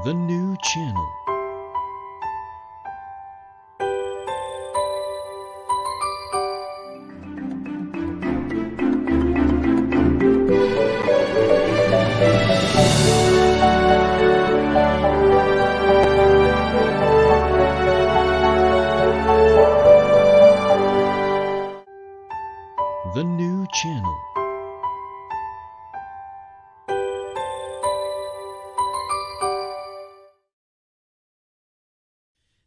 The new channel. The new channel.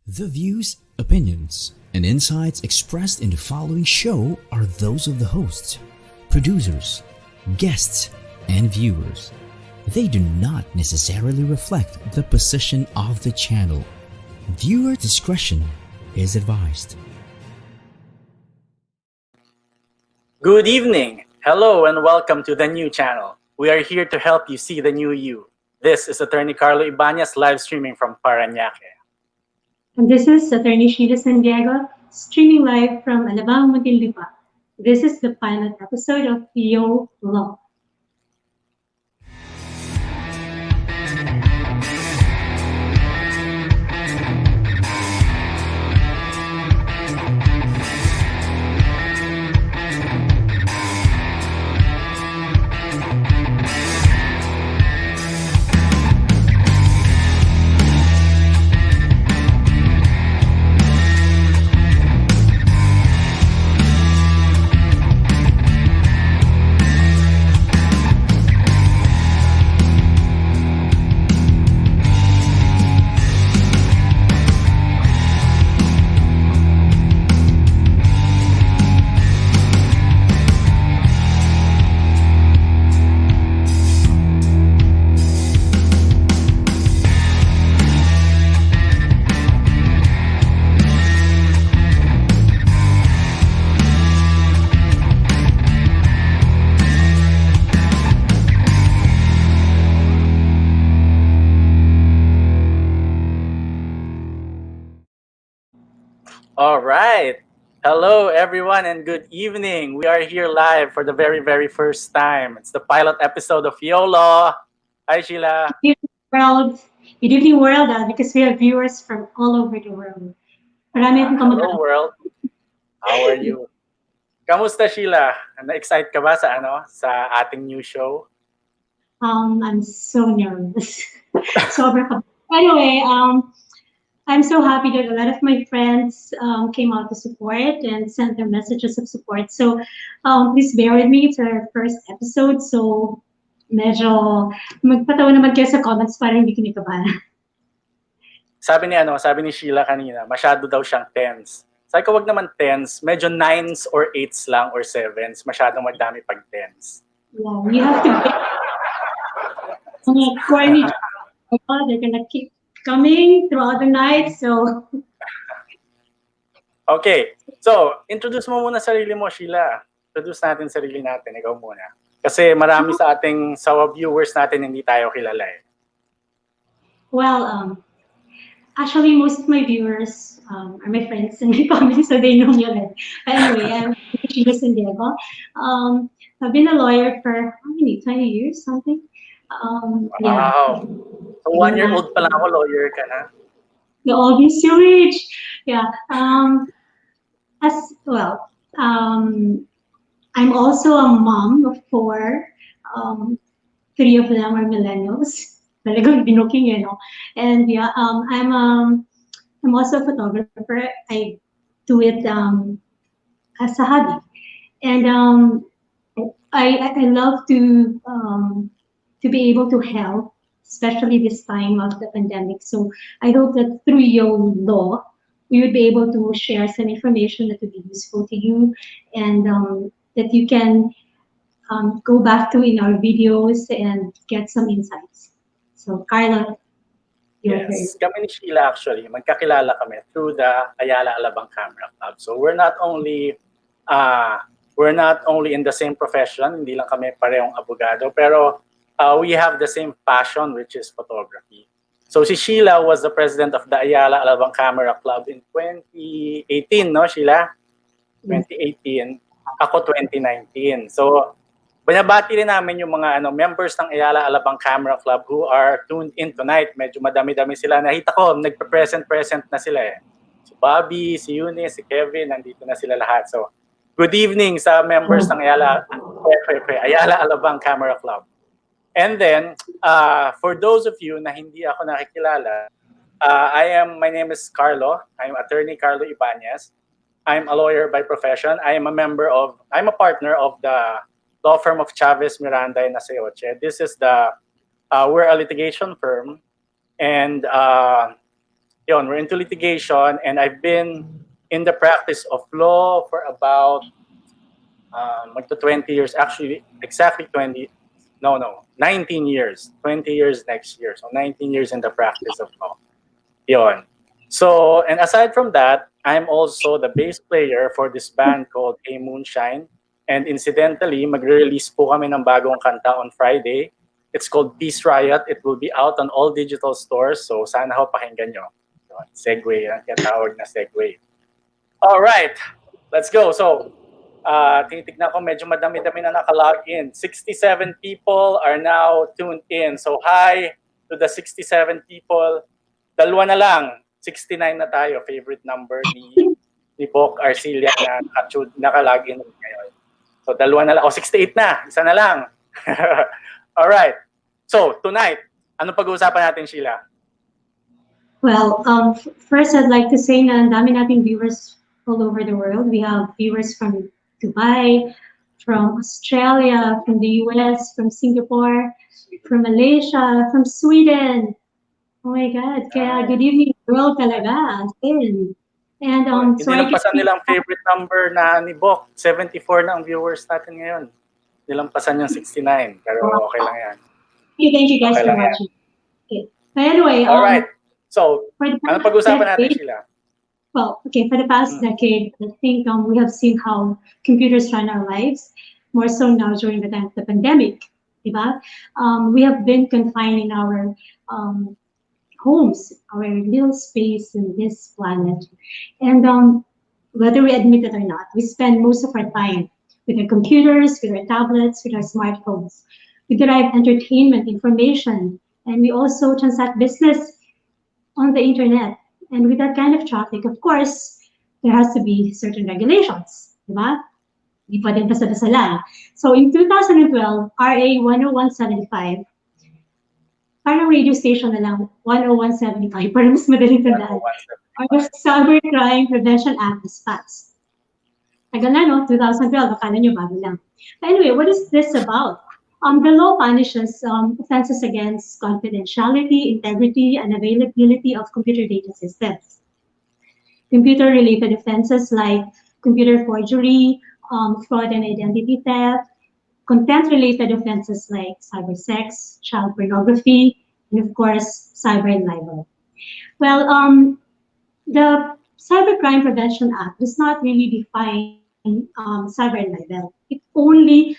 The views, opinions, and insights expressed in the following show are those of the hosts, producers, guests, and viewers. They do not necessarily reflect the position of the channel. Viewer discretion is advised. Good evening. Hello and welcome to the new channel. We are here to help you see the new you. This is Attorney Carlo Ibanez live streaming from Parañaque. And this is Attorney Sheilla San Diego, streaming live from Alabang, Muntinlupa. This is the pilot episode of YoLaw. All right. Hello, everyone, and good evening. We are here live for the very first time. It's the pilot episode of YoLaw. Hi, Sheila. Good evening world, because we have viewers from all over the world. Marami akong Hello, world. How are you? Kamusta, Sheila? Na-excite ka ba sa ating new show? I'm so nervous. Anyway, I'm so happy that a lot of my friends came out to support and sent their messages of support. So please bear with me. It's our first episode. So medyo magpatawa naman kayo sa comments para hindi kinikabahan. Sabi ni Sheila kanina, masyado daw siyang tense. Sabi ko, wag naman tense. Medyo 9s or 8s lang or 7s. Masyadong madami pag tense. Yeah, you have to be corny. They're gonna keep coming throughout the night, so... Okay, so introduce mo muna sarili mo, Sheila. Introduce natin sarili natin, ikaw muna. Kasi marami sa viewers natin hindi tayo kilala eh. Well, actually most of my viewers are my friends and my family, so they know me already. Anyway, I'm Sheilla San Diego. I've been a lawyer for how many? 20 years, something? Wow. Yeah. So 1-year-old pa lang ako, lawyer ka na. The obvious age. Yeah. As well, I'm also a mom of 4. 3 of them are millennials. Talagang binuking, you know. And yeah, I'm also a photographer. I do it as a hobby, and I love to be able to help, especially this time of the pandemic. So I hope that through YoLaw, we would be able to share some information that would be useful to you, and that you can go back to in our videos and get some insights. So Carlo, Yes, kami ni Sheila actually, magkakilala kami through the Ayala Alabang Camera Club. So we're not only in the same profession, hindi lang kami parehong abogado, pero we have the same passion, which is photography. So si Sheila was the president of the Ayala Alabang Camera Club in 2018, no, Sheila? 2018. Ako 2019. So Binabati rin namin yung mga members ng Ayala Alabang Camera Club who are tuned in tonight. Medyo madami-dami sila. Nakita ko, nagpe-present na sila eh. Si Bobby, si Eunice, si Kevin, nandito na sila lahat. So, good evening sa members ng Ayala Alabang Camera Club. And then, for those of you na hindi ako nakikilala, my name is Carlo. I'm attorney Carlo Ibanez. I'm a lawyer by profession. I'm a partner of the law firm of Chavez, Miranda, and Aseoche. This is we're a litigation firm. And we're into litigation. And I've been in the practice of law for about 20 years. Actually, exactly 19 years. 20 years next year. So 19 years in the practice of law. Yon. So, and aside from that, I'm also the bass player for this band called A Moonshine. And incidentally, magre-release po kami ng bagong kanta on Friday. It's called Peace Riot. It will be out on all digital stores. So sana ho pakinggan nyo. Segue, ang tinatawag na segue. All right, let's go. So, tinitignan ko medyo madami-dami na nakalog in. 67 people are now tuned in. So hi to the 67 people. Dalawa na lang. 69 na tayo. Favorite number ni Bok Arcilia na nakalog in ngayon. So, dalawa na lang. 68 na. Isa na lang. Alright. So, tonight, ano pag-uusapan natin, Sheila? Well, first I'd like to say na ang dami nating viewers all over the world. We have viewers from Dubai, from Australia, from the US, from Singapore, from Malaysia, from Sweden. Oh my God. Kaya good evening world talaga. And hindi lampasan nilang favorite number na ni Bok. 74 na ang viewers natin ngayon. Nilampasan yung 69. Pero okay lang yan. Thank you guys for watching. Okay. But anyway, alright. So, ano pag-usapan natin, Sheila? Well, okay, for the past decade, I think we have seen how computers run our lives, more so now during the time of the pandemic. Diba? We have been confined in our homes, our little space in this planet. And whether we admit it or not, we spend most of our time with our computers, with our tablets, with our smartphones. We derive entertainment, information, and we also transact business on the internet. And with that kind of traffic, of course, there has to be certain regulations, diba? Di pwedeng basta-basta lang. So in 2012, RA 10175, parang radio station na lang, 10175, para mas madaling tandaan. Or the Cybercrime Prevention Act was passed. Tagal na, no? 2012, akala nyo bago lang. But anyway, what is this about? The law punishes offenses against confidentiality, integrity, and availability of computer data systems. Computer-related offenses like computer forgery, fraud and identity theft, content-related offenses like cybersex, child pornography, and of course, cyber libel. Well, the Cybercrime Prevention Act does not really define cyber libel. It only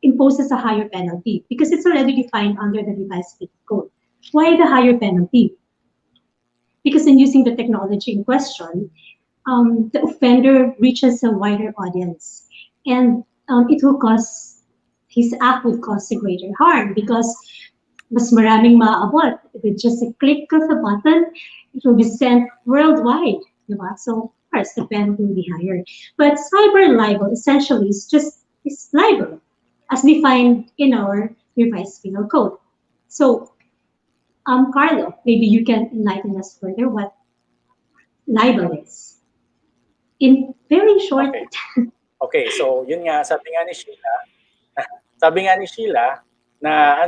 imposes a higher penalty because it's already defined under the revised penal code. Why the higher penalty? Because in using the technology in question, the offender reaches a wider audience, and his act would cause a greater harm because mas maraming maaabot. With just a click of a button, it will be sent worldwide. Diba? So, of course, the penalty will be higher. But cyber libel essentially is libel, as defined in our revised penal code. So, Carlo, maybe you can enlighten us further what libel is. In very short. Okay, so yun nga, sabi nga ni Sheila na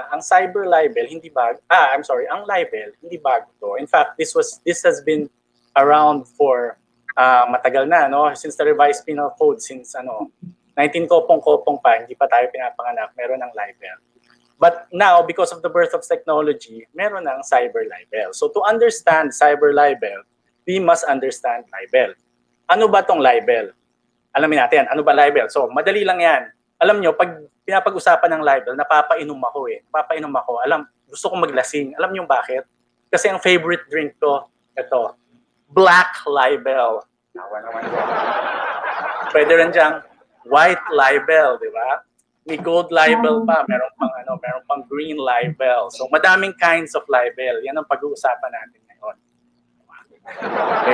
ang cyber libel hindi bago. Ang libel hindi bago to. In fact, this has been around for matagal na, no? Since the revised penal code, since 19 kopong-kopong pa, hindi pa tayo pinapanganak, meron ng libel. But now, because of the birth of technology, meron ng cyber libel. So to understand cyber libel, we must understand libel. Ano ba tong libel? Alamin natin, ano ba libel? So, madali lang yan. Alam nyo, pag pinapag-usapan ng libel, napapainom ako eh. Gusto kong maglasing. Alam nyo bakit? Kasi ang favorite drink ko, ito, black libel. Nawa naman. Pwede rin dyang white libel, di ba? May gold libel pa, meron pang green libel. So madaming kinds of libel. Yan ang pag-uusapan natin ngayon.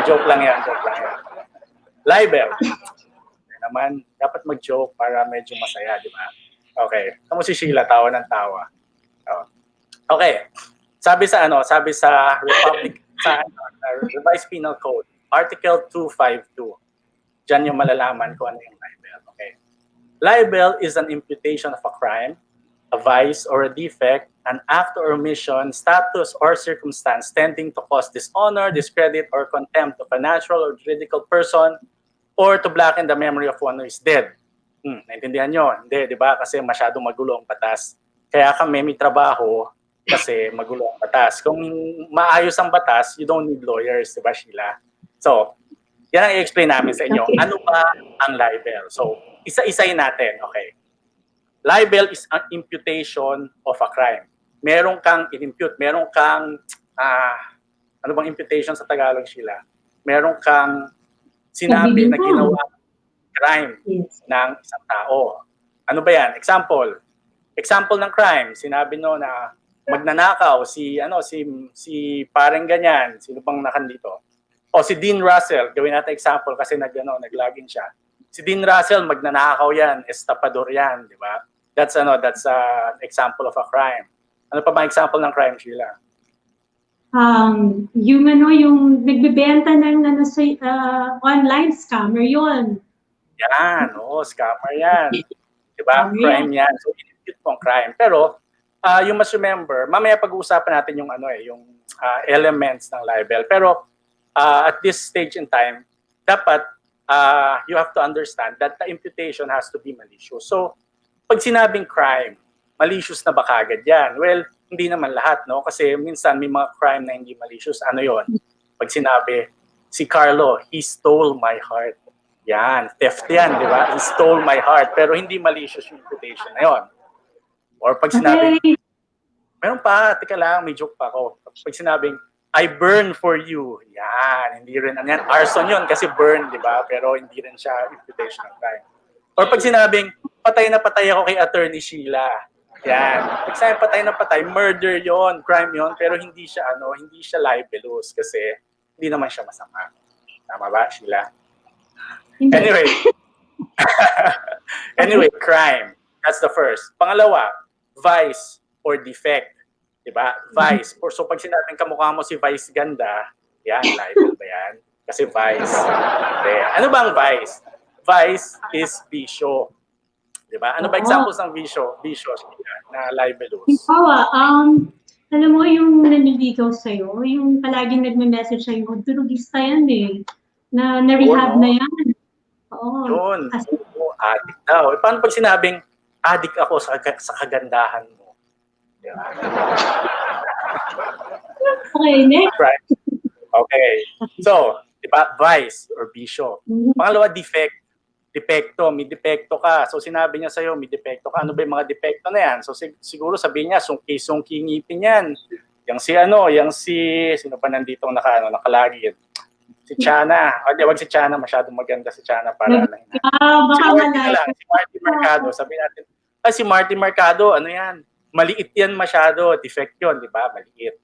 Joke lang yan. Libel. Naman, dapat mag-joke para medyo masaya, di ba? Okay. Kamu si Sheila, tawa ng tawa. Okay. Sabi sa Revised Penal Code, Article 252. Diyan yung malalaman kung ano yung libel. Okay. Libel is an imputation of a crime, a vice, or a defect, an act or omission, status, or circumstance tending to cause dishonor, discredit, or contempt of a natural or juridical person, or to blacken the memory of one who is dead. Naintindihan nyo? Hindi, di ba? Kasi masyadong magulo ang batas. Kaya kami may trabaho kasi magulo ang batas. Kung maayos ang batas, you don't need lawyers, di ba, Sheila? So, yan ang i-explain namin sa inyo. Okay. Ano ba ang libel? So, isa-isayin natin, okay? Libel is an imputation of a crime. Meron kang in-impute, meron kang, ano bang imputation sa Tagalog, Sheila? Meron kang sinabi na ginawa crime ng isang tao. Ano ba yan? Example ng crime, sinabi no na magnanakaw si pareng ganyan, sino bang nakandito? O si Dean Russell, gawin natin example kasi nag-login siya. Si Dean Russell, magnanakaw yan, estapador yan, di ba? That's an example of a crime. Ano pa ba example ng crime, Sheila? Yung nagbebenta ng online scammer yun. Yan, scammer yan. Di ba? Crime yan. So, in-impute po ang crime. Pero, you must remember, mamaya pag-uusapan natin yung yung elements ng libel. Pero, at this stage in time, dapat you have to understand that the imputation has to be malicious. So, pag sinabing crime, malicious na ba kagad yan? Well, hindi naman lahat, no? Kasi minsan may mga crime na hindi malicious. Ano yon? Pag sinabi, si Carlo, he stole my heart. Yan, theft yan, di ba? He stole my heart. Pero hindi malicious yung imputation na yon. Or pag sinabi, meron pa, tika lang, may joke pa ako. Pag sinabing, I burn for you. Yan, hindi rin yan. Arson yun kasi burn, di ba? Pero hindi rin siya imputation ng crime. Or pag sinabing, patay na patay ako kay Attorney Sheila. Yan. Pag sinabing patay na patay, murder yon, crime yon, pero hindi siya libelous kasi hindi naman siya masama. Tama ba, Sheila? Anyway, crime. That's the first. Pangalawa, vice or defect. Diba? Vice. So pag sinabing kamukha mo si Vice ganda, yan, libel ba yan? Kasi vice. Okay. Ano ba ang vice? Vice is bisyo. Diba? Ano ba examples ng bisyo? Bisyo na libelous. Alam mo yung naniligaw sa'yo, yung palaging nagme-message sa'yo, durugista yan eh. Na-rehab na yan. Oo. Yun. Addict daw. Paano pag sinabing, addict ako sa kagandahan mo? Diba? Okay, next. Right. Okay. So, diba, vice or bisyo. Pangalawa, defect. Depekto. May depekto ka. So, sinabi niya sa'yo, may depekto ka. Ano ba yung mga depekto na yan? So, siguro sabihin niya, sungki ngipin yan. Yung sino pa nandito nakalagin? Si Chana. O, wag si Chana. Masyadong maganda si Chana para si Marty Mercado. Sabihin natin, si Marty Mercado, ano yan? Maliit yan masyado. Defect yun, di ba? Maliit.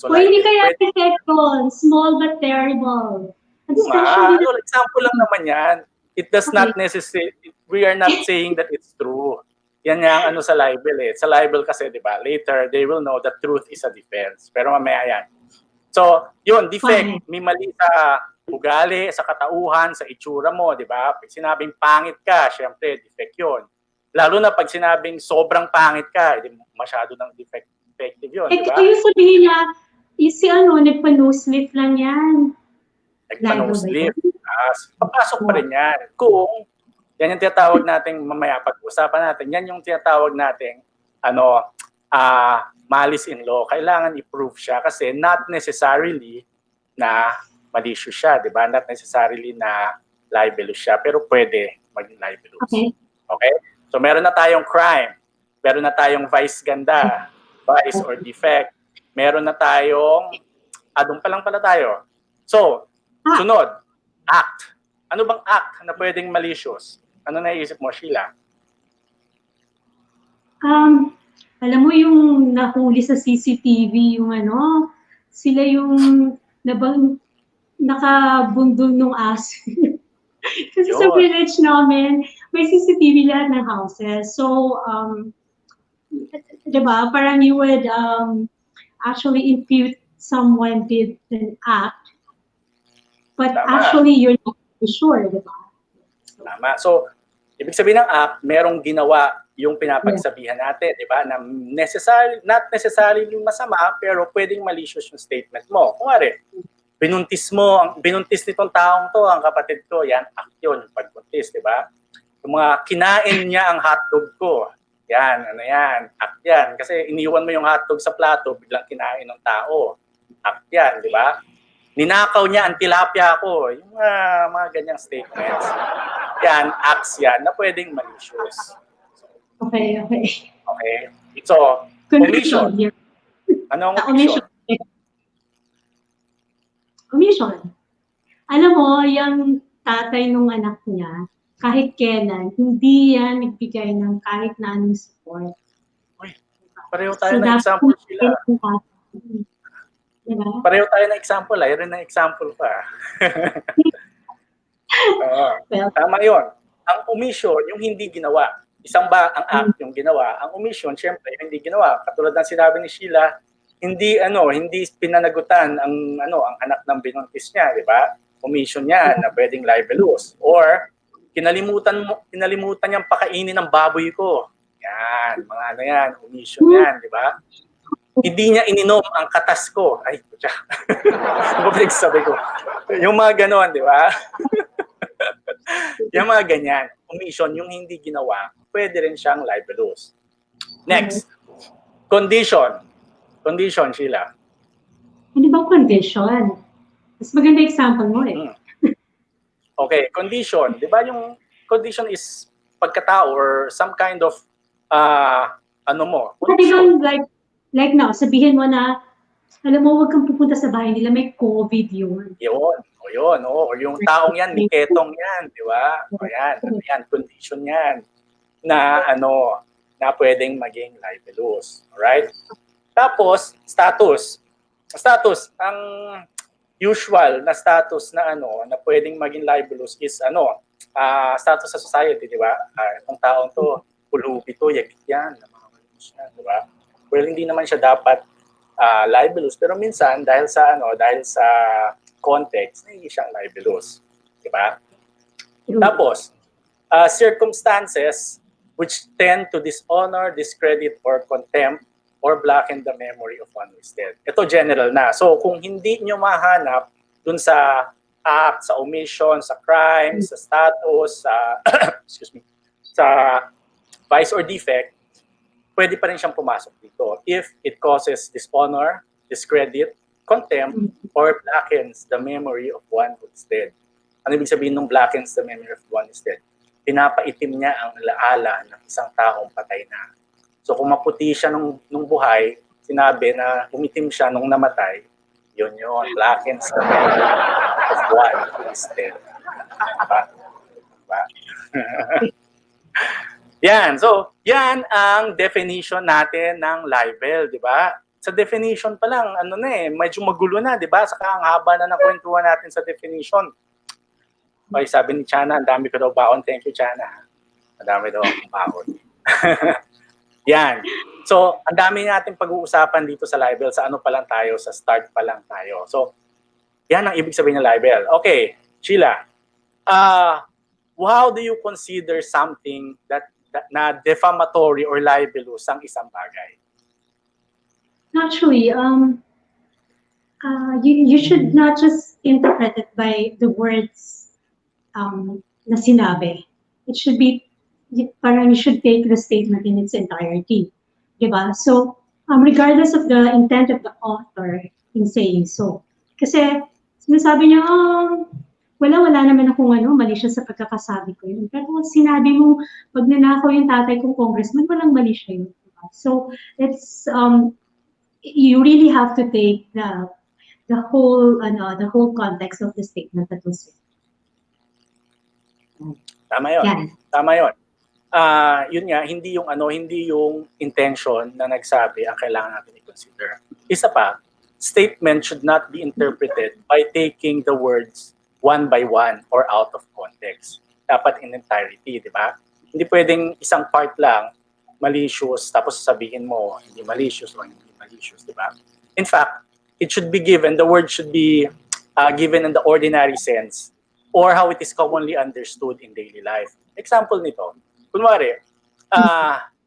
So, hindi kaya defect yun. Small but terrible. Example lang naman yan. It does not necessarily, we are not saying that it's true. Yan yung sa libel eh. Sa libel kasi, di ba? Later, they will know that truth is a defense. Pero mamaya yan. So, yun, defect. May mali sa ugali, sa katauhan, sa itsura mo, di ba? Pag sinabing pangit ka, syempre, defect yun. Lalo na pag sinabing sobrang pangit ka, masyado ng defective yun, di ba? Ito yung sabihin niya, nagpa-nose lift lang yan. Nagpa-nose lift. Papasok pa rin yan. Kung, yan yung tinatawag natin, mamaya pag-usapan natin, yan yung tinatawag natin, malice in law. Kailangan i-prove siya kasi not necessarily na malicious siya, di ba? Not necessarily na libelous siya, pero pwede maging libelous. Okay? So, meron na tayong crime. Meron na tayong vice ganda, vice or defect. Meron na tayong, doon pa lang pala tayo. So, sunod, act. Ano bang act na pwedeng malicious? Ano naisip mo, Sheila? Alam mo yung nahuli sa CCTV yung ano, sila yung nakabundol nung aso. Kasi sa Yun. village namin, may CCTV lahat ng houses. So, diba, parang you would actually impute someone did an act, but Tama. actually you're not sure, diba? Tama. So, ibig sabihin ng act, merong ginawa yung pinapagsabihan natin, di ba? Na not necessarily masama, pero pwedeng malicious yung statement mo. Kung binuntis nitong taong to, ang kapatid ko, yan, act yun, pagbuntis, di ba? Yung mga kinain niya ang hotdog ko, yan, ano yan, act yan. Kasi iniwan mo yung hotdog sa plato, biglang kinain ng tao, act yan, di ba? Ninakaw niya ang tilapia ko, yung mga ganyang statements. Yan, acts yan, na pwedeng malicious. Okay. Okay? So, omission. Ano ang omission? Omission. Alam mo, yung tatay nung anak niya, kahit kailan, hindi yan nagbigay ng kahit na anong support. Uy, pareho tayo ng example sila. Diba? Pareho tayo ng example. Ayun na example pa. Well, tama yun. Ang omission, yung hindi ginawa. Isang ba ang act yung ginawa? Ang omission, syempre, yung hindi ginawa. Katulad ng sinabi ni Sheilla, hindi pinanagutan ang anak ng binuntis niya, di ba? Omission niya na pwedeng libelous. Or kinalimutan niyang pakainin ng baboy ko. Yan, mga yan, omission yan, di ba? Hindi niya ininom ang katas ko. Ay, putya. Ano ba sabi ko? Yung mga ganon, di ba? Yung mga ganyan. Omission, yung hindi ginawa, pwede rin siyang libelous. Next. Condition. Condition, Sheilla. Hindi ba condition? Mas maganda example mo eh. Okay, condition. Di ba yung condition is pagkatao or some kind of condition. Like now, sabihin mo na, alam mo, huwag kang pupunta sa bahay nila, may COVID yun. Yun. O yung taong yan, may ketong yan, di ba? O yan, condition yan na na pwedeng maging libelous. Alright? Tapos, status. Status, ang usual na status na na pwedeng maging libelous is status sa society, di ba? Itong taong to, pulubi to, yagit yan, di ba? Well, hindi naman siya dapat libelous, pero minsan dahil sa context, hindi siyang libelous, di ba? Tapos, circumstances which tend to dishonor, discredit, or contempt, or blacken the memory of one who is dead. Ito general na. So, kung hindi nyo mahanap dun sa act, sa omission, sa crime, sa status, sa vice or defect, pwede pa rin siyang pumasok dito if it causes dishonor, discredit, contempt, or blackens the memory of one who is dead. Ano ibig sabihin ng blackens the memory of one who is dead? Pinapaitim niya ang alaala ng isang taong patay na. So kung maputi siya nung buhay, sinabi na umitim siya nung namatay, yun, blackens the memory of one who is dead. Diba? Yan. So, yan ang definition natin ng libel, di ba? Sa definition pa lang, medyo magulo na, di ba? Saka ang haba na ng kwentuhan natin sa definition. Okay, sabi ni Chana, ang dami ko daw baon. Thank you, Chana. Ang dami daw akong baon. Yan. So, ang dami natin pag-uusapan dito sa libel. Sa pa lang tayo? Sa start pa lang tayo. So, yan ang ibig sabihin ng libel. Okay, Sheilla. How do you consider something that na defamatory or libelous ang isang bagay? Actually, you should not just interpret it by the words na sinabi. It should be, parang you should take the statement in its entirety. Diba? So, regardless of the intent of the author in saying so. Kasi, sinasabi niya, wala naman akong mali siya sa pagkakasabi ko yun. Pero sinabi mo, pag nanakaw yung tatay kong congressman, walang mali siya yun. Diba? So, it's, you really have to take the whole context of the statement that was said. Tama yun. Yeah. Tama yun. yun nga, hindi yung intention na nagsabi ang kailangan natin i-consider. Isa pa, statement should not be interpreted by taking the words one by one or out of context. Dapat in entirety, di ba? Hindi pwedeng isang part lang malicious tapos sabihin mo hindi malicious o hindi malicious, di ba? In fact, it should be given, the word should be given in the ordinary sense or how it is commonly understood in daily life. Example nito, kunwari,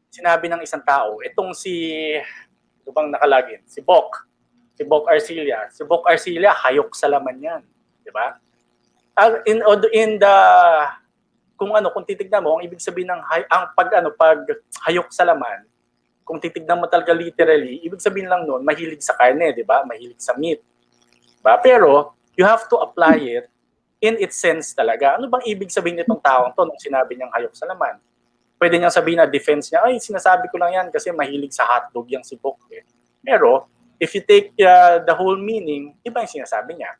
sinabi ng isang tao, itong ito bang nakalagin? Si Bok Arcilla. Si Bok Arcilla, hayok sa laman yan. Di ba? Kung titignan mo, ang ibig sabihin ng pag hayok sa laman, kung titignan mo talaga literally, ibig sabihin lang noon, mahilig sa karne, di ba? Mahilig sa meat. Diba? Pero, you have to apply it in its sense talaga. Ano bang ibig sabihin nitong taong to nung sinabi niyang hayok sa laman? Pwede niyang sabihin na defense niya, ay, sinasabi ko lang yan kasi mahilig sa hotdog yung si Bok. Eh. Pero, if you take the whole meaning, iba yung sinasabi niya.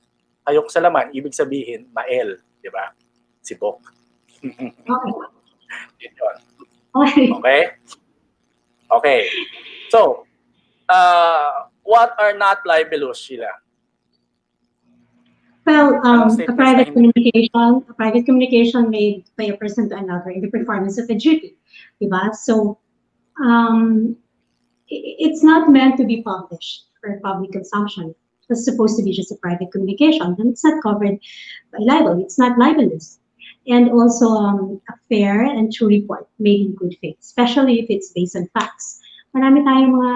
Hayok sa laman, ibig sabihin, mael, di ba? Si Bok. Okay? Okay. So, what are not libelous, Sheila? Well, a private communication made by a person to another in the performance of a duty, diba? So, it's not meant to be published for public consumption. It's supposed to be just a private communication, and it's not covered by libel. It's not libelous. And also a fair and true report made in good faith, especially if it's based on facts. Marami tayong mga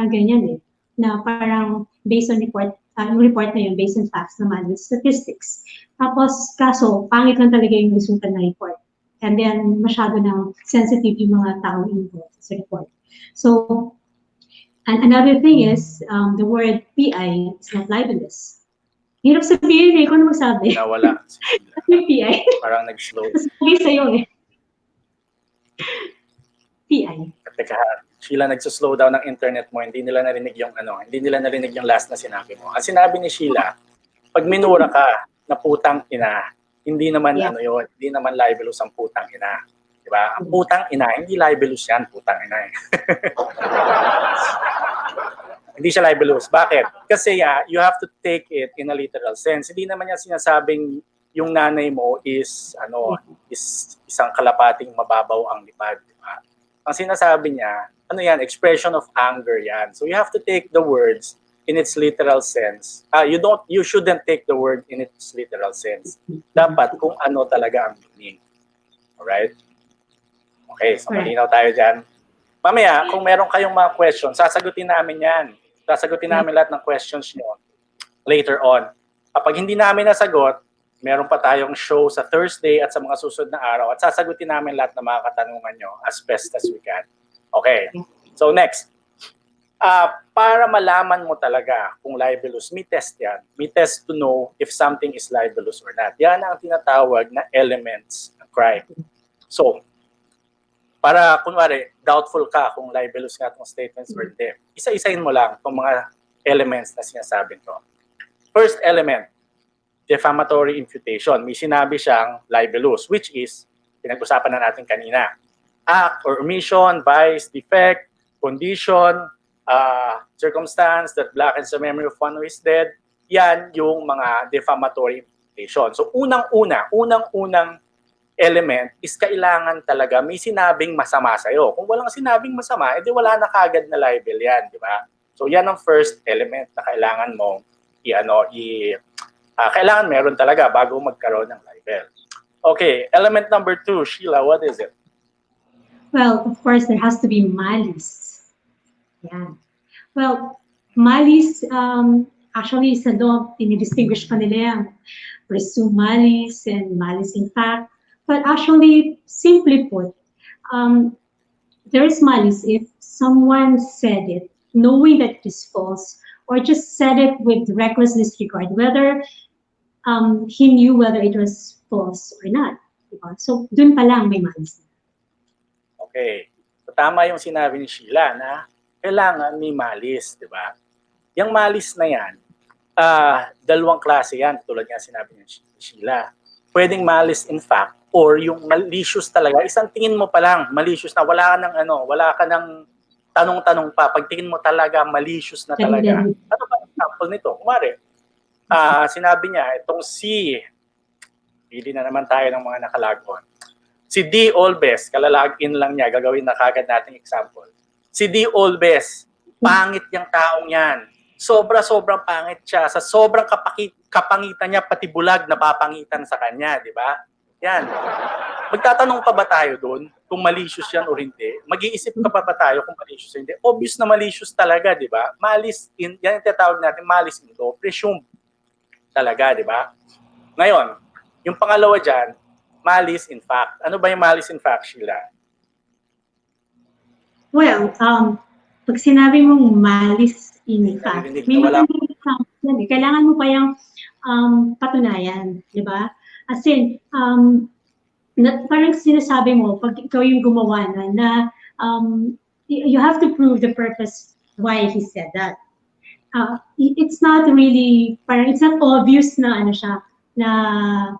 ganyan eh, na parang based on report, yung report na yun based on facts naman with statistics. Tapos kaso, pangit lang talaga yung resulta na report. And then masyado na sensitive yung mga taong involved sa report. So, and another thing is, the word PI is not libelous. Hirap sabihin eh, kung ano magsabi. Nawala. Yung PI. Parang nag-slow. Sabi sa'yo eh. PI. Teka, Sheila, nagsuslow down ng internet mo, hindi nila narinig yung last na sinabi mo. Ang sinabi ni Sheila, pag minura ka na putang ina, hindi naman hindi naman libelous ang putang ina. Di ba? Ang putang ina, hindi libelous yan, putang ina eh. Hindi siya libelous. Bakit? Kasi you have to take it in a literal sense. Hindi naman niya sinasabing yung nanay mo is isang kalapating mababaw ang lipad. Diba? Ang sinasabi niya, expression of anger yan. So you have to take the words in its literal sense. You shouldn't take the word in its literal sense. Dapat kung ano talaga ang meaning. Alright? Okay, so malinaw tayo dyan. Mamaya, kung meron kayong mga questions, sasagutin namin yan. Sasagutin namin lahat ng questions nyo later on. Kapag hindi namin nasagot, meron pa tayong show sa Thursday at sa mga susunod na araw at sasagutin namin lahat ng mga katanungan nyo as best as we can. Okay. So next. Para malaman mo talaga kung libelous, may test yan. May test to know if something is libelous or not. Yan ang tinatawag na elements ng crime. So, para kunwari, doubtful ka kung libelous nga itong statements or hindi. Isa-isahin mo lang itong mga elements na sinasabi ito. First element, defamatory imputation. May sinabi siyang libelous, which is, pinag-usapan na natin kanina, act or omission, vice, defect, condition, circumstance that blackens the memory of one who is dead. Yan yung mga defamatory imputation. So unang-unang element is kailangan talaga may sinabing masama sa'yo. Kung walang sinabing masama, edi wala na kagad na libel yan, di ba? So yan ang first element na kailangan mo kailangan meron talaga bago magkaroon ng libel. Okay, element number 2, Sheila, what is it? Well, of course, there has to be malice. Yeah. Well, malice, actually, sa law, dinidistinguish pa nila yan. Presumed malice and malice in fact. But actually, simply put, there is malice if someone said it knowing that it is false or just said it with reckless disregard, whether he knew whether it was false or not. Diba? So, dun pa lang may malice. Okay. So, tama yung sinabi ni Sheila na kailangan may malice, di ba? Yung malice na yan, dalawang klase yan, tulad nga sinabi ni Sheila. Pwedeng malice in fact or yung malicious talaga, isang tingin mo pa lang, malicious na, wala ka ng tanong-tanong pa, pag tingin mo talaga, malicious na talaga. Ano ba example nito? Kumari, sinabi niya, itong si, pili na naman tayo ng mga nakalagon. Si D. Olbes, kalalagin lang niya, gagawin na kagad nating example. Si D. Olbes, pangit yung taong yan. Sobrang pangit siya. Sa sobrang kapangitan niya, pati bulag napapangitan sa kanya, di ba? Yan. Magtatanong pa ba tayo doon kung malicious yan o hindi? Mag-iisip ka pa ba tayo kung malicious o hindi? Obvious na malicious talaga, di ba? Yan yung tinatawag natin, malice in law, presume talaga, di ba? Ngayon, yung pangalawa dyan, malice in fact. Ano ba yung malice in fact, Sheila? Well, pag sinabi mong malice in fact, may magandang example yan eh. Kailangan mo pa yung patunayan, di ba? As in, parang sinasabi mo, pag ikaw yung gumawa na you have to prove the purpose why he said that. It's not really, parang it's not obvious na ano siya, na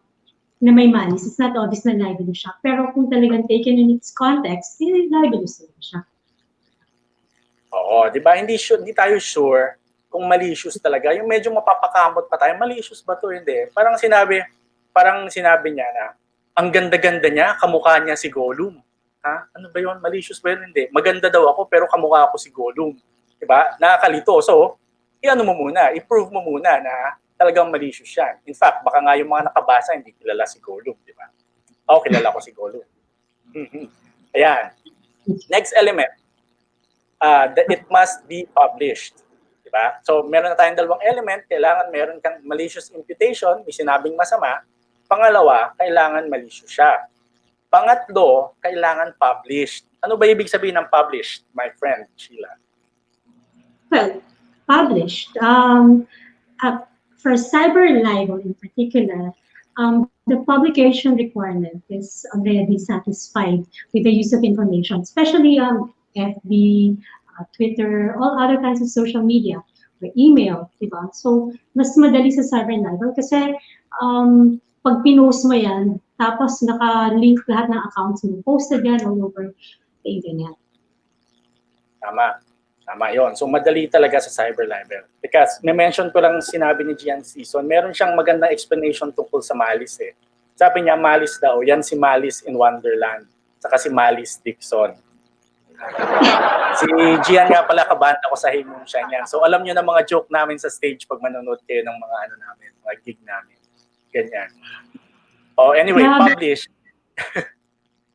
may malice. It's not obvious na libelous siya. Pero kung talagang taken in its context, libelous na siya. Oo, di ba? Hindi tayo sure kung malicious talaga. Yung medyo mapapakamot pa tayo, malicious ba to? Hindi. Parang sinabi niya na, ang ganda-ganda niya, kamukha niya si Gollum. Ha? Ano ba yun? Malicious ba yun? Hindi. Maganda daw ako, pero kamukha ako si Gollum. Di ba? Nakakalito. So, i-prove mo muna na talagang malicious yan. In fact, baka nga yung mga nakabasa, hindi kilala si Gollum. Di ba? Ako, kilala ko si Gollum. Ayan. Next element. That it must be published. Diba? So, meron na tayong dalawang element. Kailangan meron kang malicious imputation, may sinabing masama. Pangalawa, kailangan malicious siya. Pangatlo, kailangan published. Ano ba ibig sabihin ng published, my friend, Sheila? Well, published. For cyber libel in particular, the publication requirement is already satisfied with the use of information, especially FB, Twitter, all other kinds of social media, or email, diba? So, mas madali sa cyber libel kasi pag pinost mo yan, tapos naka-link lahat ng accounts mo, posted yan all over the internet. Tama yun. So, madali talaga sa cyber libel. Because, may-mention ko lang sinabi ni Gian Season, meron siyang magandang explanation tungkol sa malice eh. Sabi niya, malice daw, yan si Malice in Wonderland, saka si Malice Dixon. Si Gian nga pala, kabanda ko sa himong siya niyan. So, alam niyo na mga joke namin sa stage pag manonood kayo ng mga namin, mga gig namin. Ganyan. Oh, anyway, publish.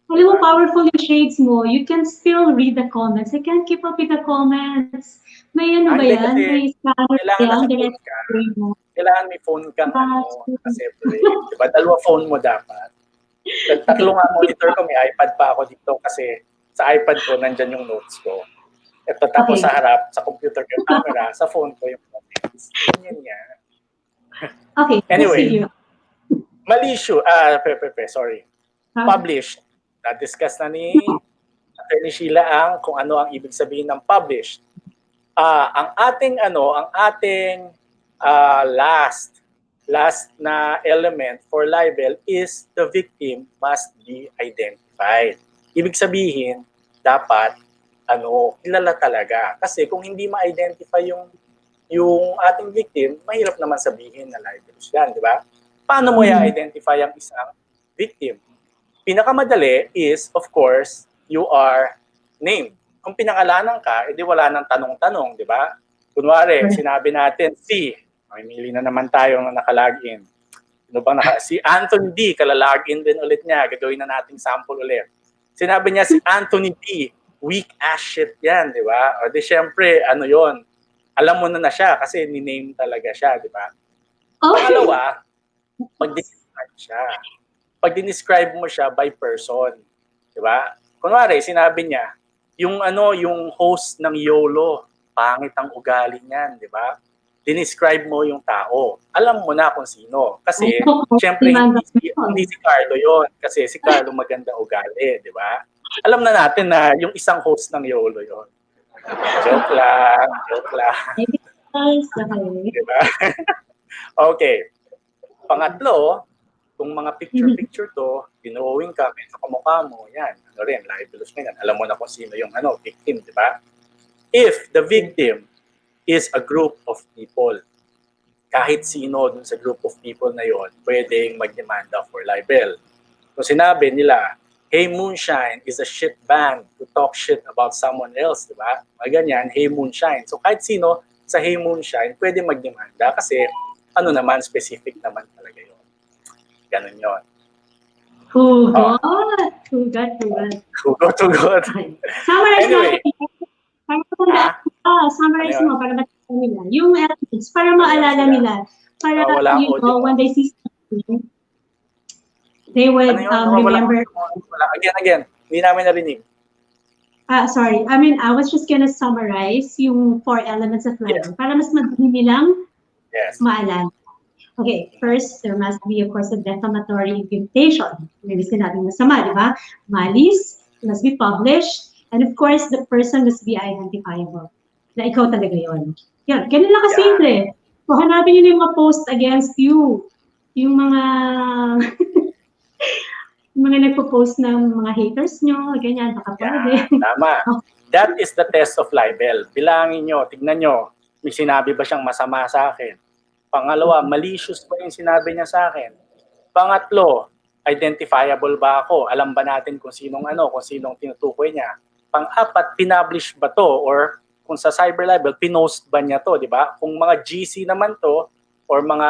Alam mo, powerful yung shades mo. You can still read the comments. I can't keep up with the comments. May ano ba yan? May scanner yan. Kailangan may phone kang separate. Diba? Dalawa phone mo dapat. Tatlo nga monitor ko. May iPad pa ako dito kasi sa iPad ko, nandyan yung notes ko. Ito tapos sa harap, sa computer ko yung camera, sa phone ko yung comments. Ganyan nga. Okay. Anyway, malicious, sorry. Published. Na-discuss na ni Atty. Sheila kung ano ang ibig sabihin ng published. Ang ating last na element for libel is the victim must be identified. Ibig sabihin, dapat kilala talaga. Kasi kung hindi ma-identify yung ating victim, mahirap naman sabihin na libelous yan, di ba? Paano mo i-identify ang isang victim? Pinakamadali is, of course, you are named. Kung pinangalanan ka, edi wala nang tanong-tanong, di ba? Kunwari, sinabi natin, may mili na naman tayo na nakalagin. Si Anthony D, kalalagin din ulit niya. Gagawin na nating sample ulit. Sinabi niya si Anthony D, weak as shit yan, di ba? O di syempre, yon? Alam mo na siya kasi ni-name talaga siya, di ba? Pangalawa, pag-describe siya. Pag dinescribe mo siya by person, di ba? Kunwari, sinabi niya, yung host ng YoLaw, pangit ang ugali niyan, di ba? Dinescribe mo yung tao. Alam mo na kung sino. Kasi, syempre, hindi si Carlo yon. Kasi si Carlo maganda ugali, di ba? Alam na natin na yung isang host ng YoLaw yon. Joke lang. Di ba? Okay. Pangatlo, Kung mga picture-picture to, dinrawing ka, may kamukha mo, yan. Ano rin, libelous na yan. Alam mo na kung sino yung victim, di ba? If the victim is a group of people, kahit sino dun sa group of people na yon, pwedeng magdemanda for libel. Kung sinabi nila, hey Moonshine is a shit band to talk shit about someone else, di ba? Mga ganyan, hey Moonshine. So kahit sino sa hey Moonshine, pwede magdemanda kasi ano naman, specific naman talaga yun. Ganun yun. Hugot. Summarize Anyway. Summarize mo para matanda nila. Yung elements, para maalala nila. Para, when they see something, they would remember. Again. Hindi namin narinig. Sorry. I was just gonna summarize yung 4 elements of libel para mas madali nilang maalala. Okay, first, there must be, of course, a defamatory imputation. Maybe sinabing masama, di ba? Malice must be published. And of course, the person must be identifiable. Na ikaw talaga yun. Yan, ganun lang kasimple. So, hanapin nyo yung mga post against you. Yung mga nagpo-post ng mga haters nyo, ganyan, baka pwede. Tama. That is the test of libel. Bilangin nyo, tignan nyo, may sinabi ba siyang masama sa akin? Pangalawa, malicious ba yung sinabi niya sa akin? Pangatlo, identifiable ba ako? Alam ba natin kung sinong tinutukoy niya? Pang-apat, pinablish ba to? Or kung sa cyber libel, pinost ba niya to, di ba? Kung mga GC naman to, or mga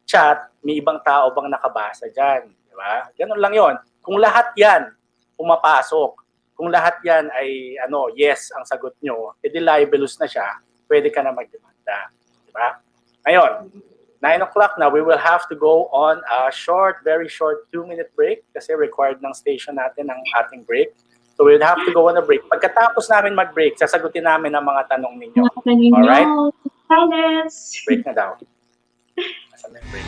chat, may ibang tao bang nakabasa dyan? Di ba? Ganun lang yon. Kung lahat yan pumapasok, kung lahat yan ay yes ang sagot nyo, edi libelous na siya, pwede ka na magdemanda. Di ba? Ngayon, 9 o'clock na, we will have to go on a very short 2-minute break kasi required ng station natin ang ating break. So we'll have to go on a break. Pagkatapos namin mag-break, sasagutin namin ang mga tanong ninyo. Alright? Break na daw. Nasaan na yung break?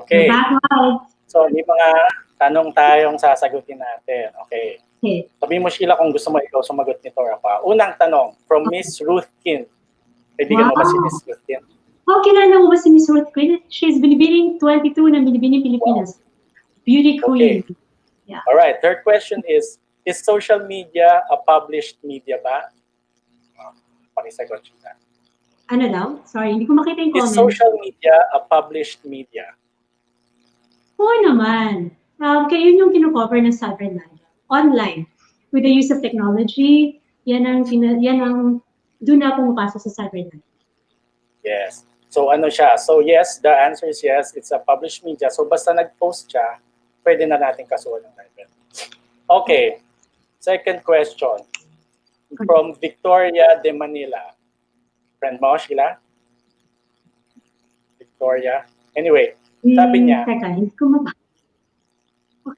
Okay. So, may mga tanong tayong sasagutin natin. Okay. Sabi mo, Sheila, kung gusto mo ikaw sumagot nito ako. Unang tanong, from Miss Ruth Kin. Kaibigan mo ba si Miss Ruth Kin? Kilala mo ba si Miss Ruth Kin? She's binibining 22 ng Binibining Pilipinas. Beauty queen. Okay. Yeah. Alright, third question is social media a published media ba? Pakisagot siya. Ano daw? Sorry, hindi ko makita yung comment. Is social media a published media? Oo naman. Kaya yun yung kino-cover ng cyber libel. Online. With the use of technology, yan ang doon na pumapasok sa cyber libel. Yes. So ano siya? So yes, the answer is yes. It's a published media. So basta nag-post siya, pwede na natin kasuhan ng libel. Okay. Second question. From Victoria de Manila. Friend mo, Sheila? Victoria? Anyway, sabi niya, Teka, hindi ko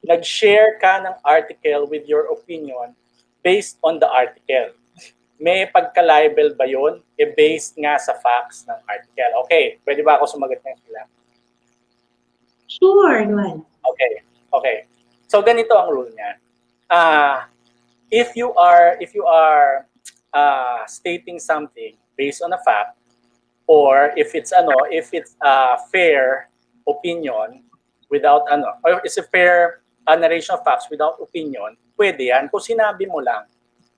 nag-share ka ng article with your opinion based on the article. May pagka-libel ba yun? Based nga sa facts ng article. Okay, pwede ba ako sumagot ng sila? Sure, go ahead. Okay. So ganito ang rule niya. If you are stating something based on a fact, or if it's a fair opinion without or it's a fair narration of facts without opinion, pwede yan kung sinabi mo lang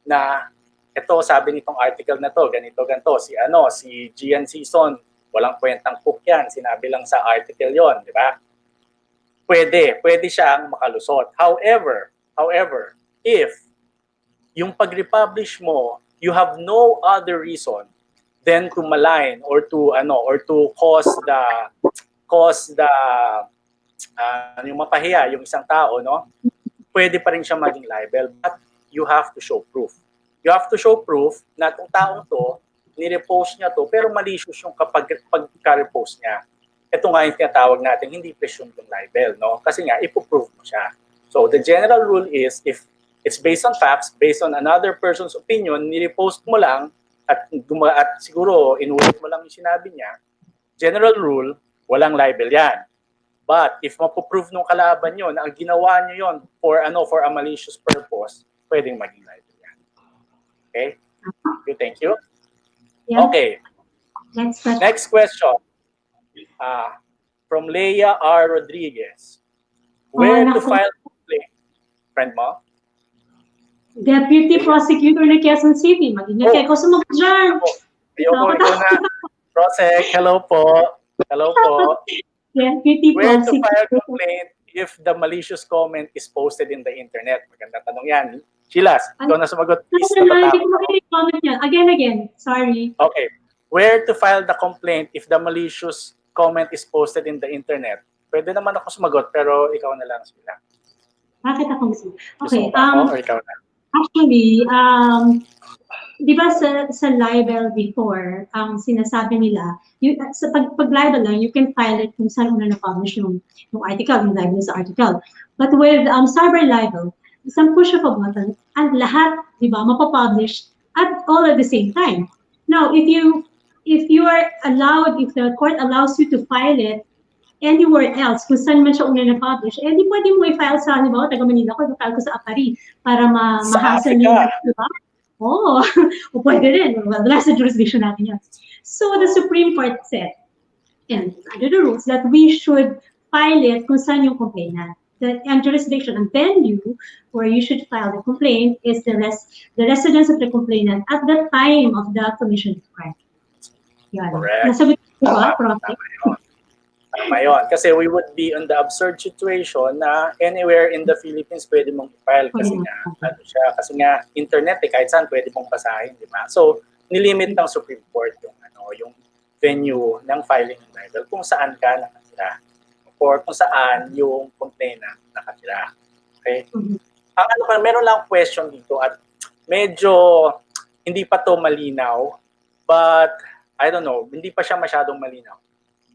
na ito sabi nitong article na to, ganito si Gian Season, walang kwentang cook yan, sinabi lang sa article yon, di ba? Pwede siyang makalusot. However, if yung pag-republish mo, you have no other reason than to malign or to cause the yung mapahiya yung isang tao, no? Pwede pa rin siya maging libel, but you have to show proof. You have to show proof na itong taong to, ni-repost niya to, pero malicious yung pagka-repost niya. Ito nga yung tinatawag natin, hindi presumed yung libel, no? Kasi nga, ipoprove mo siya. So, the general rule is, if it's based on facts, based on another person's opinion, ni-repost mo lang, at siguro, inulit mo lang yung sinabi niya, general rule, walang libel yan. But, if mapoprove nung kalaban nyo na ang ginawa nyo yon for a malicious purpose, pwedeng maging libel. Okay? Thank you. Yeah. Okay. Next question. From Leia R. Rodriguez. Where to file complaint? Friend mo? Deputy Prosecutor ng Quezon City. Mag-ingat kayo sumagot dyan. Ikaw na. Prosec, hello po. Deputy Where to Prosecutor. file complaint if the malicious comment is posted in the internet? Magandang tanong yan. Sheila, ikaw na sumagot. Please, Hindi ko makinig-comment yan. Again. Sorry. Okay. Where to file the complaint if the malicious comment is posted in the internet? Pwede naman ako sumagot, pero ikaw na lang, Sheila. Bakit ako gusto? Okay. Or ikaw na? Actually, di ba sa libel before, sinasabi nila, sa pag-libel lang, you can file it kung saan una na-publish yung article, yung libel sa article. But with cyber libel, isang push of a button, at lahat, di ba, mapapublish at all at the same time. Now, if you are allowed, if the court allows you to file it anywhere else, kung saan man siya una na-publish, di pwede mo i-file sa, di ba, taga Manila ko, i-file ko sa Apari para mahasal yung, di ba? Oo, o pwede rin. Well, nasa jurisdiction natin yan. So, the Supreme Court said, and under the rules, that we should file it kung saan yung complainant. And jurisdiction and venue where you should file the complaint is the residence of the complainant at the time of the commission of crime. Yan. Correct. Nasabi ko ba, Prof? Tama yun. Kasi we would be in the absurd situation na anywhere in the Philippines pwede mong i-file kasi nga internet kahit saan pwede mong basahin, di ba? So, nilimit ng Supreme Court yung venue ng filing ng libel kung saan ka nakatira or kung saan yung complainant nakatira. Okay? Meron lang question dito at medyo hindi pa to malinaw, but I don't know, hindi pa siya masyadong malinaw.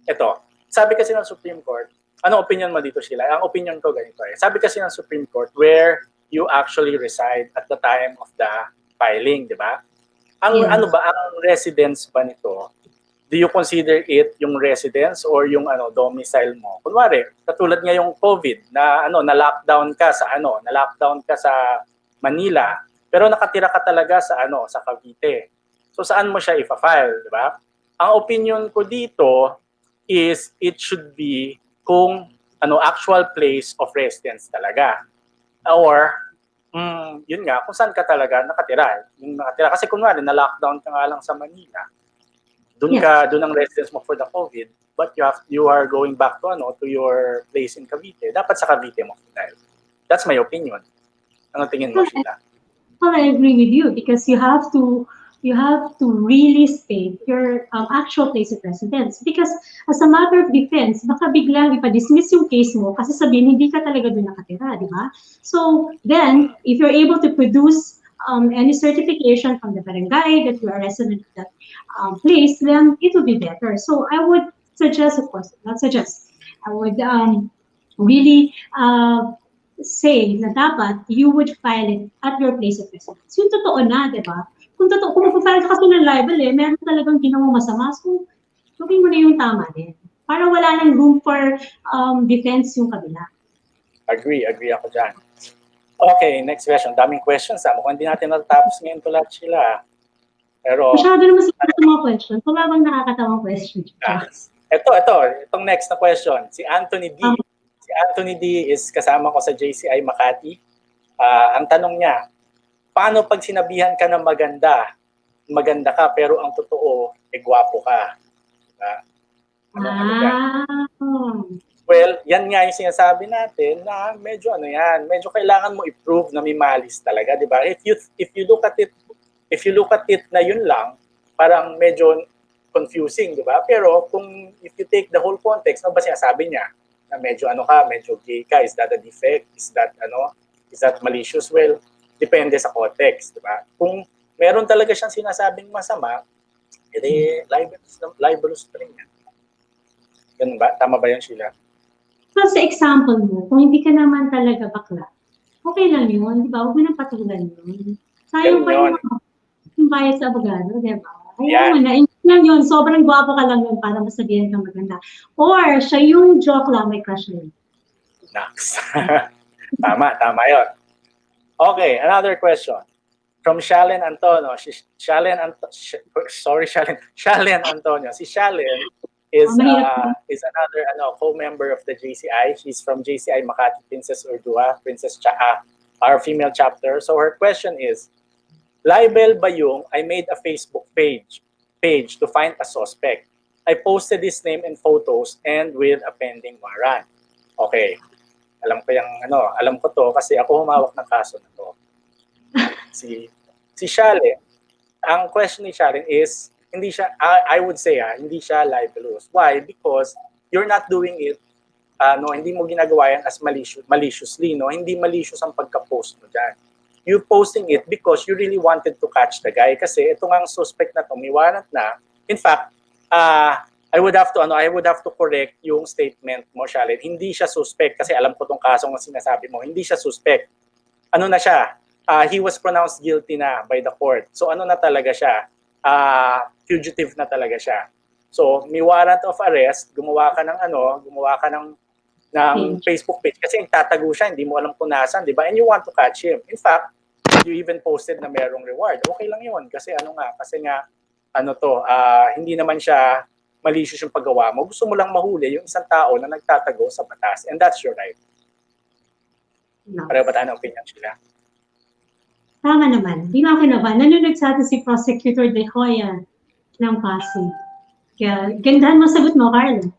Ito, sabi kasi ng Supreme Court, ano opinion mo dito, Sheila? Ang opinion ko ganito eh. Sabi kasi ng Supreme Court where you actually reside at the time of the filing, di ba? Ang residence ba nito? Do you consider it yung residence or yung domicile mo? Kunwari, katulad nga yung COVID na na-lockdown ka sa Manila, pero nakatira ka talaga sa Cavite. So saan mo siya ifa-file, di ba? Ang opinion ko dito is it should be kung actual place of residence talaga. Or yun nga, kung saan ka talaga nakatira. Kasi kunwari na-lockdown ka nga lang sa Manila. Doon ang residence mo for the COVID, but you are going back to your place in Cavite. Dapat sa Cavite mo dahil. That's my opinion. Ano tingin mo, Sheila? Well, I agree with you because you have to you have to really state your actual place of residence. Because as a matter of defense, baka biglang ipa-dismiss yung case mo kasi sabihin hindi ka talaga doon nakatira, di ba? So then, if you're able to produce any certification from the barangay that you are a resident of that place, then it would be better. So I would suggest, of course, not suggest, I would really say na dapat you would file it at your place of residence. Yung totoo na, di ba? Kung magpa-file ka kasi ng libel meron talagang ginawang masama, so gawin mo na yung tama din. Para wala nang room for defense yung kabila. Agree ako dyan. Okay, next question. Daming questions. Mukhang hindi natin natatapos ngayon ito lahat sila. Pero, masyado naman sila sa mga questions. Wala bang nakakatawang question? Itong next na question. Si Anthony D. Si Anthony D is kasama ko sa JCI Makati. Ang tanong niya, paano pag sinabihan ka ng maganda ka pero ang totoo, gwapo ka? Diba? Well, yan nga yung sinasabi natin na medyo medyo kailangan mo i-prove na may malis talaga, 'di ba? If you look at it na yun lang, parang medyo confusing, 'di ba? Pero kung if you take the whole context, ano ba sinasabi niya? Na medyo medyo gay ka, is that a defect? Is that malicious? Well, depende sa context, 'di ba? Kung meron talaga siyang sinasabing masama, edi libelous pa rin yan. Ganun ba? Tama ba yan, Sheila? So, sa example mo, kung hindi ka naman talaga bakla, okay lang yun, di ba? Huwag mo nang patulan yun. Sayang pa yung bayad sa abogado, di ba? Ayaw mo na, lang yun, sobrang gwapo ka lang yun para masabihan kang maganda. Or, siya yung joke lang, may crush yun. Naks. Tama yun. Okay, another question. From Shalen Antonio. Shalen Antonio. Si Shalen is another co-member of the JCI. She's from JCI Makati, Princess Urdua, our female chapter. So her question is, libel ba yung I made a Facebook page to find a suspect. I posted his name and photos and with a pending warrant. Okay. Alam ko to kasi ako humawak ng kaso na to. Si Shalen, ang question ni Shalen is, hindi siya, I would say, hindi siya libelous. Why? Because you're not doing it, hindi mo ginagawa yan as maliciously, no? Hindi malicious ang pagka-post mo dyan. You posting it because you really wanted to catch the guy kasi ito nga ang suspect na to, may warrant na. In fact, I would have to correct yung statement mo, Shalen. Hindi siya suspect kasi alam ko tong kasong sinasabi mo. Hindi siya suspect. Ano na siya? He was pronounced guilty na by the court. So ano na talaga siya? Fugitive na talaga siya. So, may warrant of arrest, gumawa ka ng Facebook page kasi tatago siya, hindi mo alam kung nasaan, di ba? And you want to catch him. In fact, you even posted na merong reward. Okay lang yun kasi hindi naman siya malicious yung paggawa mo. Gusto mo lang mahuli yung isang tao na nagtatago sa batas. And that's your right. No. Pareho ba tayo ng opinion sila? Tama naman. Di nga ako naman. Nanonood sa atin si Prosecutor De Hoya ng Pasig. Kaya, gandahan mo sagot mo, Carlo.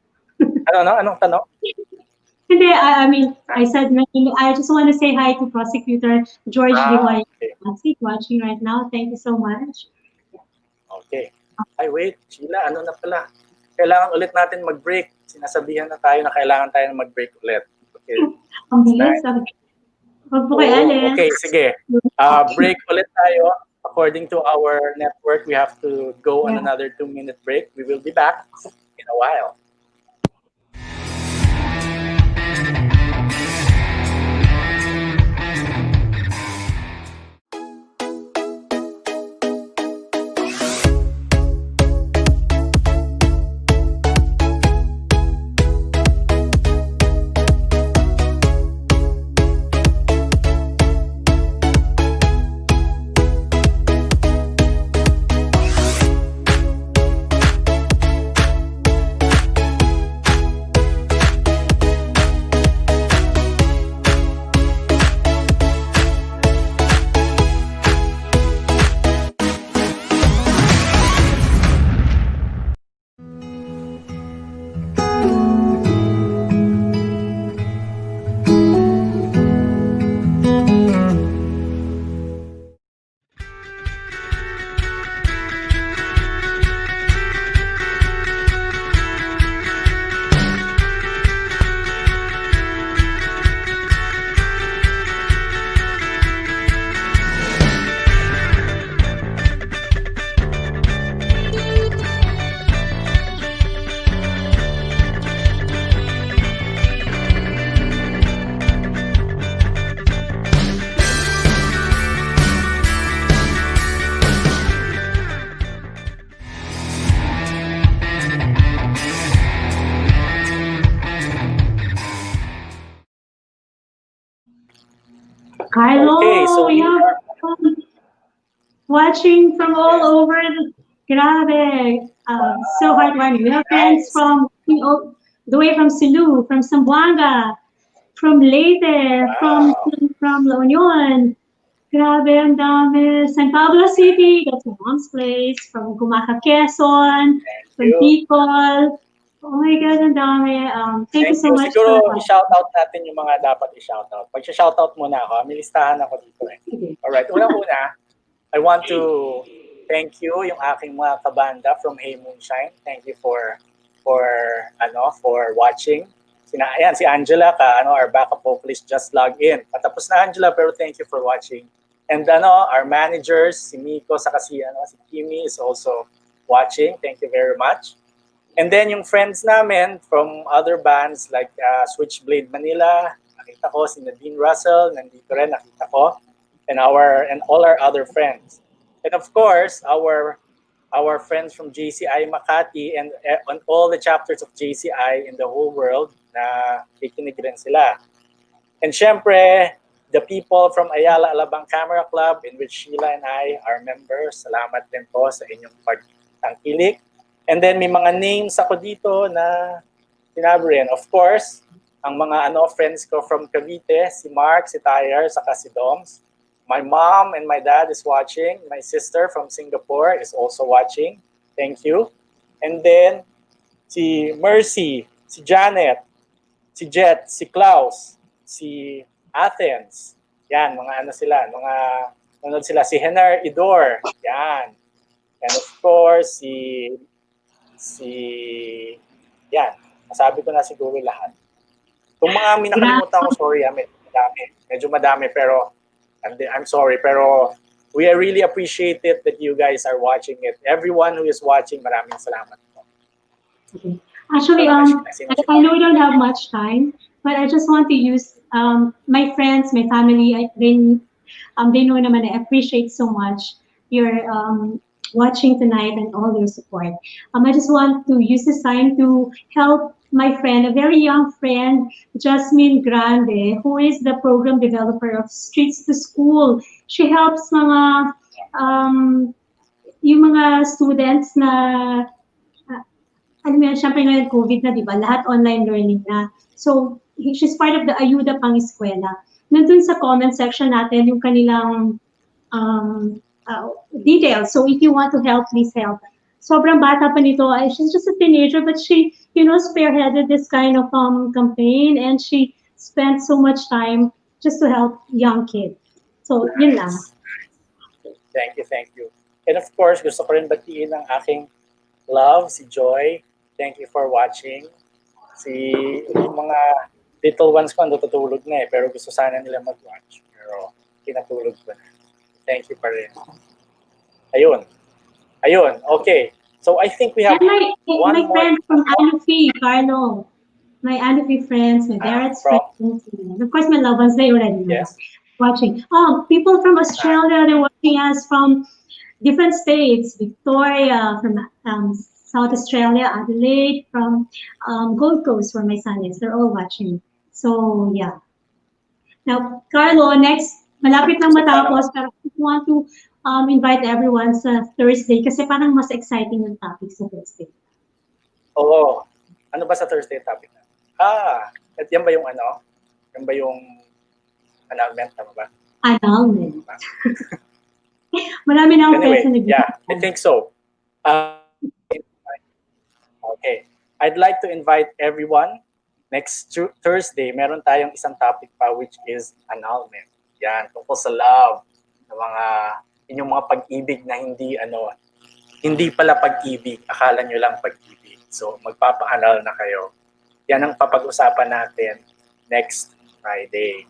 Anong tanong? Hindi, I said, I just want to say hi to Prosecutor George De Hoya ng Pasig, watching right now. Thank you so much. Okay. Ay, wait. Sheila, na pala? Kailangan ulit natin mag-break. Sinasabihan na tayo na kailangan tayo na mag-break ulit. Okay. Ang bilis. Huwag po kay Alex. Okay, sige. Break ulit tayo. According to our network, we have to go on another 2-minute break. We will be back in a while. Carlo, Okay, so we yeah, are, watching from all over. Grabe. So heartwarming. We have friends nice. from the way from Cebu, from Zamboanga, from Leyte, Wow. from La Union. Grabe, ang dami. San Pablo City, that's my mom's place. From Gumaca, Quezon, Thank from you. Bicol. Oh my God, ang dami. Thank you Thank so you. much for Siguro, i-shoutout natin yung mga dapat i-shoutout. Pag-shoutout muna ako, may listahan ako dito eh. Sige. Alright, unang-una, I want to thank you yung aking mga kabanda from Hey Moonshine. Thank you for watching. Ayan, si Angela our backup vocalist just logged in. Patapos na Angela, pero thank you for watching. And our managers, si Miko saka si Kimi is also watching. Thank you very much. And then yung friends namin from other bands like Switchblade Manila, nakita ko si Nadine Russell, nandito rin nakita ko, and all our other friends. And of course, our friends from JCI Makati and on all the chapters of JCI in the whole world na kikinig rin sila. And syempre, the people from Ayala Alabang Camera Club in which Sheila and I are members. Salamat din po sa inyong pagtangkilik. And then may mga names ako dito na sinabi rin. Of course, ang mga friends ko from Cavite, si Mark, si Tyre, saka si Doms. My mom and my dad is watching. My sister from Singapore is also watching. Thank you. And then si Mercy, si Janet, si Jet, si Klaus, si Athens. Yan, mga nanonood sila. Si Henar Idor. Yan. And of course, yan. Masabi ko na siguro lahat. Kung mga minakalimutan ko, sorry, medyo madami, pero I'm sorry, pero we really appreciate it that you guys are watching it. Everyone who is watching, maraming salamat po. Okay. Actually, I know we don't have much time, but I just want to use my friends, my family. They know naman I appreciate so much your watching tonight and all your support. I just want to use this time to help my friend, a very young friend, Jasmine Grande, who is the program developer of Streets to School. She helps yung mga students na syempre ngayon COVID na, di ba? Lahat online learning na. So, she's part of the Ayuda Pang Eskwela. Nandun sa comment section natin yung kanilang details. So, if you want to help, please help. Sobrang bata pa nito. She's just a teenager, but she, spearheaded this kind of campaign, and she spent so much time just to help young kids. So, yun lang. Thank you. And of course, gusto ko rin batiin ang aking love, si Joy. Thank you for watching. Yung mga little ones ko, natutulog na pero gusto sana nila mag-watch. Pero pinatulog ko na. Thank you pa rin. Ayun. Okay. So I think we have one my more. Friend from Anufi, Carlo. My Anufi friends, my Barrett's friends. Of course, my loved ones, they already know. Yes. Watching. People from Australia, they're watching us from different states. Victoria, from South Australia, Adelaide, from Gold Coast, where my son is. They're all watching. So, yeah. Now, Carlo, next, malapit lang matapos, pero I want to invite everyone sa Thursday kasi parang mas exciting yung topic sa Thursday. Oo. Ano ba sa Thursday topic na? At yan ba yung Yan ba yung annulment? Tama ba? Annulment. Marami na akong friends na Anyway, yeah, I think so. Okay. I'd like to invite everyone. Next Thursday, meron tayong isang topic pa which is annulment. Yan, tungkol sa love, ng inyong mga pag-ibig na hindi pala pag-ibig, akala nyo lang pag-ibig. So, magpapa-annul na kayo. Yan ang papag-usapan natin next Friday.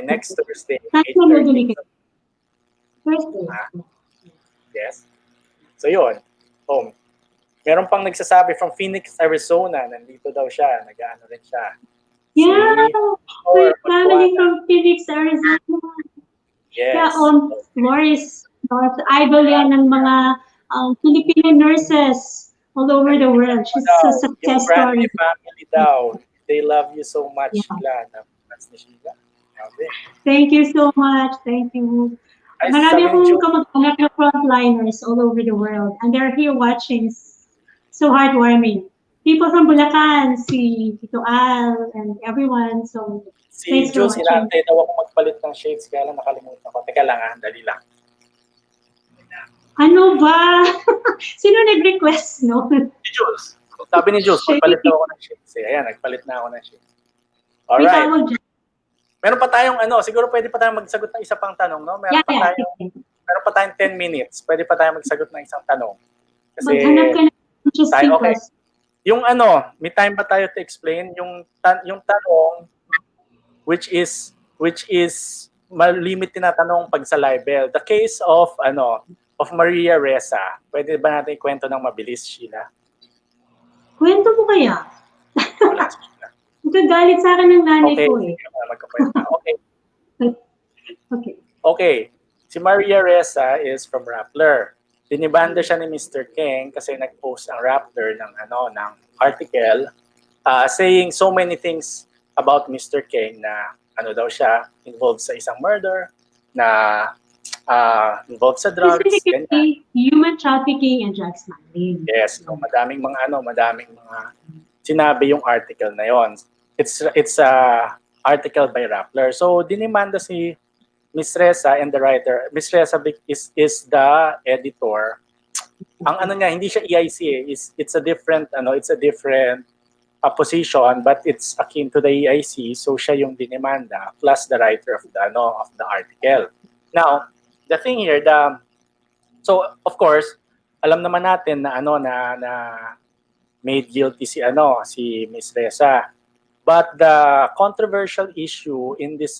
Next Thursday. 8:30. Yes. So, yun. Meron pang nagsasabi from Phoenix, Arizona. Nandito daw siya. Nag-ano rin siya. Yeah! My family from Phoenix, Arizona. Yes. Yeah, Morris, idol yan ng mga Filipino nurses all over the world. She's a success story. Family daw. They love you so much, Sheila. That's ni Sheila. Thank you so much. Thank you. Ay, Marami sabi ni akong Jules, kamag-anak na frontliners all over the world, and they're here watching. So heartwarming. People from Bulacan, si Tito Al, and everyone. So si thanks for Jules, watching. hinantay daw ako magpalit ng shades, kaya lang nakalimutan ko. Teka lang dali lang. Ano ba? Sino nag-request, no? Si Jules, sabi ni Jules, magpalit daw ako ng shades. Ayan, nagpalit na ako ng shades. May Alright. tawag dyan. Meron pa tayong siguro pwede pa tayong magsagot ng isa pang tanong, no? Meron pa tayong 10 minutes. Pwede pa tayong magsagot ng isang tanong. Kasi Maghanap ka ng interesting okay. question. Yung may time pa tayo to explain yung tanong which is malimit tinatanong pag sa libel. The case of Maria Ressa. Pwede ba natin ikwento ng mabilis, Sheila? Kwento mo kaya? Wala si Sheila. Magagalit sa akin ng nanay Okay, ko eh. Okay. Okay. Okay. Si Maria Ressa is from Rappler. Dinibanda siya ni Mr. King kasi nag-post ang Rappler ng article saying so many things about Mr. King na daw siya involved sa isang murder, na involved sa drugs, Specifically, human trafficking and drug smuggling. Yes, so madaming mga sinabi yung article na yon. It's a article by Rappler. So dinimanda si Miss Ressa and the writer. Miss Ressa is the editor. Ang niya, hindi siya EIC it's a different position, but it's akin to the EIC, so siya yung dinimanda plus the writer of the article. Now, the thing here, so of course, alam naman natin na na made guilty si Miss Ressa. But the controversial issue in this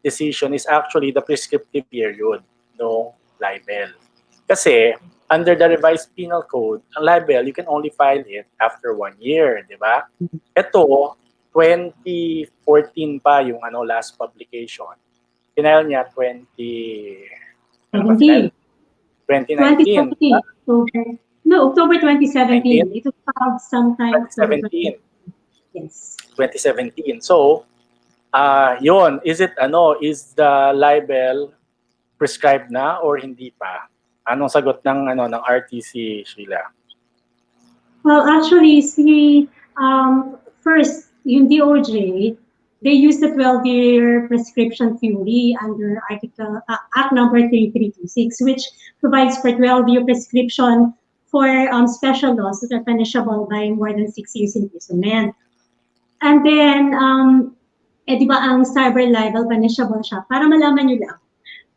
decision is actually the prescriptive period no libel. Kasi under the revised penal code, ang libel, you can only file it after 1 year, di ba? Ito, 2014 pa yung last publication. Final niya 2019. October 2017. It was filed sometime 2017. Yes. 2017. So, yun, is the libel prescribed na or hindi pa? Anong sagot ng RTC, Sheila? Well, actually, first, yung DOJ, they used the 12-year prescription theory under Act number 3326, which provides for 12-year prescription for special laws that are punishable by more than 6 years imprisonment. And then, di ba ang cyber libel punishable siya? Para malaman nyo lang,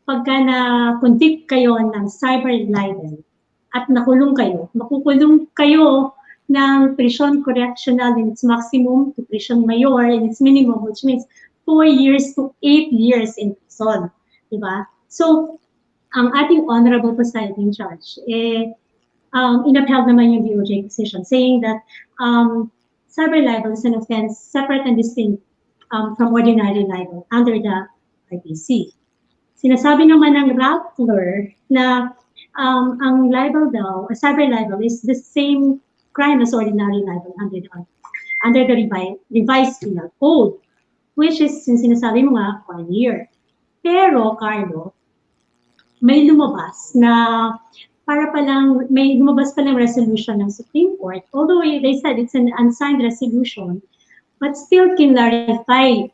pagka na-convict kayo ng cyber libel at makukulong kayo ng prison correctional in its maximum to prison mayor in its minimum, which means 4 years to 8 years in prison. Diba? So, ang ating honorable presiding judge, inapheld naman yung DOJ decision, saying that cyber libel is an offense separate and distinct from ordinary libel under the RTC. Sinasabi naman ng Rappler na ang libel daw, cyber libel is the same crime as ordinary libel under the revised penal code, which is, sinasabi mo nga, 1 year. Pero, Carlo, may lumabas resolution ng Supreme Court, although they said it's an unsigned resolution, but still can clarify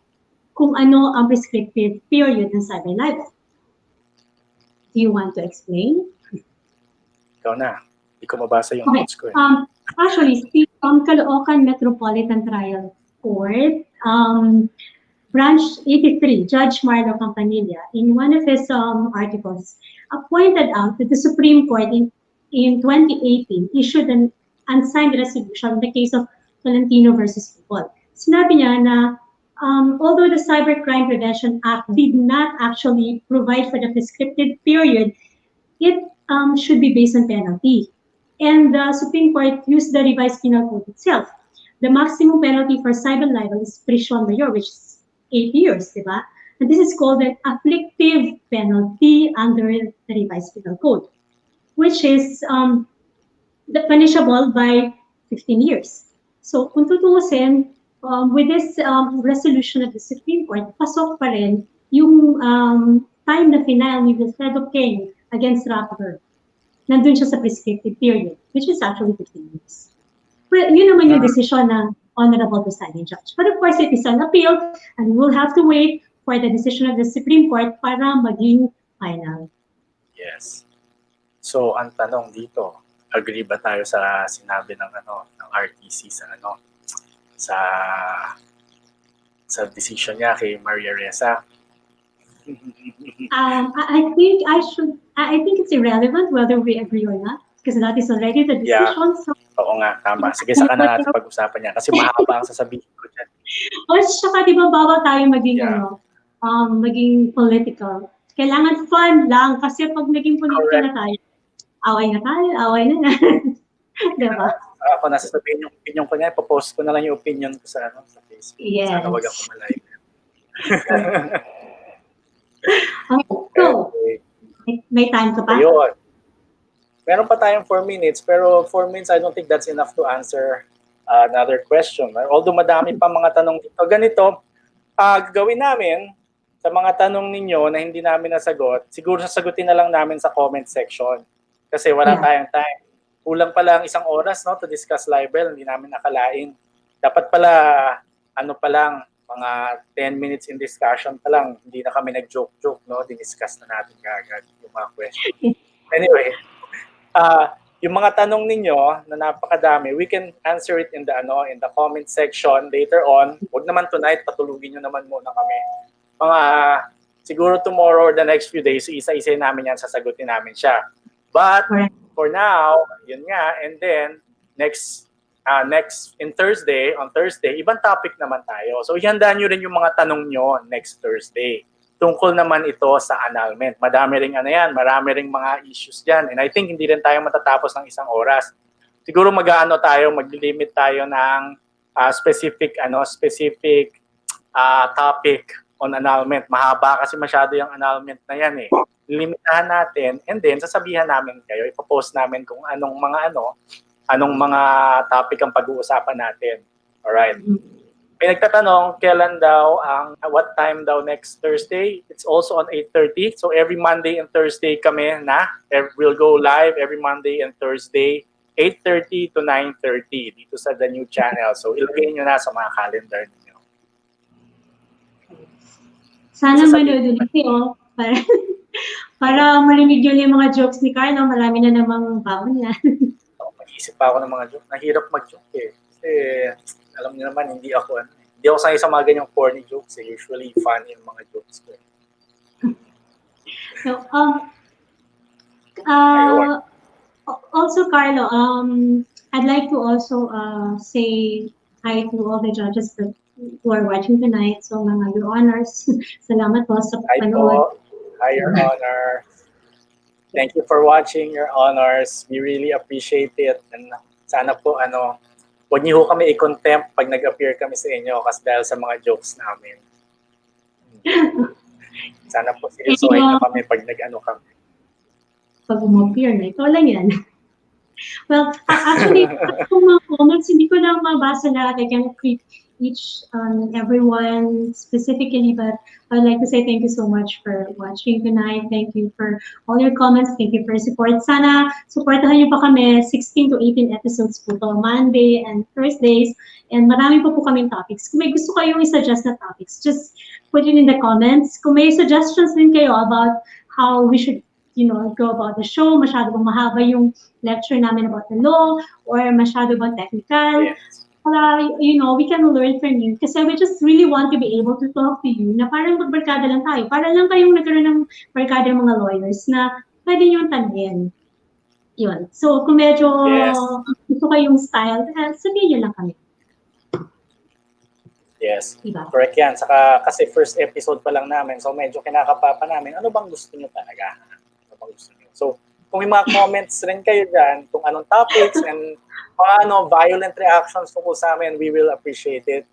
kung ano ang prescriptive period ng cyber libel. Do you want to explain? Ikaw na. Hindi ko mabasa yung notes ko. Actually, Caloocan Metropolitan Trial Court, Branch 83, Judge Marlo Campanilla, in one of his articles, pointed out that the Supreme Court in 2018 issued an unsigned resolution in the case of Tolentino versus Libel. Sinabi niya na although the Cybercrime Prevention Act did not actually provide for the prescriptive period, it should be based on penalty. And the Supreme Court used the revised penal code itself. The maximum penalty for cyber libel is prison mayor, which is 8 years, diba? And this is called an afflictive penalty under the revised penal code, which is punishable by 15 years. So kung tutuusin, with this resolution of the Supreme Court, pasok pa rin yung time na final ni the thread of King against Rappler. Nandun siya sa prescriptive period, which is actually 15 years. Well, yun naman yung decision ng Honorable Presiding Judge. But of course, it is an appeal, and we'll have to wait for the decision of the Supreme Court para maging final. Yes. So, ang tanong dito, agree ba tayo sa sinabi ng ng RTC sa decision niya kay Maria Ressa? I think it's irrelevant whether we agree or not, because that is already the decision. Yeah. So, oo nga, tama. Sige, saka na natin pag-usapan niya kasi mahaba ang sasabihin ko dyan. O, saka di ba bawal tayo maging maging political. Kailangan fun lang kasi pag naging political na tayo, away na. Diba? Ako nasasabihin yung opinion ko niya, ipopost ko na lang yung opinion ko sa Facebook. Yes. Sana wag ako malive. So, may time ka pa? Ayun. Meron pa tayong 4 minutes, pero 4 minutes, I don't think that's enough to answer another question. Although madami pa mga tanong dito. Ganito, gagawin namin sa mga tanong ninyo na hindi namin nasagot, siguro sasagutin na lang namin sa comment section. Kasi wala tayong time. Kulang pala ang 1 oras to discuss libel, hindi namin nakalain. Dapat pala, pa lang, mga 10 minutes in discussion pa lang, hindi na kami nag-joke-joke, diniscuss na natin agad yung mga question. Anyway, yung mga tanong ninyo na napakadami, we can answer it in the comment section later on. Huwag naman tonight, patulugin nyo naman muna kami. Siguro tomorrow or the next few days, isa-isa namin yan, sasagutin namin siya. But for now, yun nga, and then next on Thursday, ibang topic naman tayo. So ihandaan nyo rin yung mga tanong nyo next Thursday. Tungkol naman ito sa annulment. Marami ring mga issues dyan. And I think hindi rin tayo matatapos ng 1 oras. Siguro mag-limit tayo ng specific topic on annulment. Mahaba kasi masyado yung annulment na yan eh. Limitahan natin and then sasabihan namin kayo, ipopost namin kung anong mga topic ang pag-uusapan natin. Alright. May nagtatanong, what time daw next Thursday? It's also on 8:30. So every Monday and Thursday kami we'll go live every Monday and Thursday, 8:30 to 9:30 dito sa The New Channel. So ilagay nyo na sa mga calendar niyo. Sana manood ulit para marinig yun yung mga jokes ni Carlo. Marami na namang baon yan. Mag-isip pa ako ng mga joke. Nahirap mag-joke eh. Kasi alam niyo naman, hindi ako sanay sa mga ganyang corny jokes. Usually funny yung mga jokes ko. So, also Carlo, I'd like to also say hi to all the judges who are watching tonight. So mga Your Honors, salamat po sa panonood. Hi, Your Honor. Thank you for watching, Your Honors. We really appreciate it. And sana po, huwag niyo kami i-contempt pag nag-appear kami sa inyo kasi dahil sa mga jokes namin. Sana po seryosohin niyo kami pag kami. Pag umappear na, ito lang yan. Well, actually, kung mga comments, hindi ko lang mabasa lahat. I can't read each everyone specifically, but I'd like to say thank you so much for watching tonight. Thank you for all your comments. Thank you for your support. Sana supportahan niyo pa kami. 16 to 18 episodes po to, Monday and Thursdays. And marami po kaming topics. Kung may gusto kayong i-suggest na topics, just put it in the comments. Kung may suggestions din kayo about how we should go about the show, masyado bang mahaba yung lecture namin about the law, or masyado bang technical, we can learn from you. Kasi we just really want to be able to talk to you na parang magbarkada lang tayo. Para lang kayong nagkaroon ng barkada ng mga lawyers na pwede nyo tanungin. Yun. So, kung medyo gusto kayong style, sabihin nyo lang kami. Yes, diba? Correct yan. Saka, kasi first episode pa lang namin, so medyo kinakapapa namin, ano bang gusto nyo talaga? So, kung may mga comments rin kayo dyan, kung anong topics and mga violent reactions tungkol sa amin, we will appreciate it.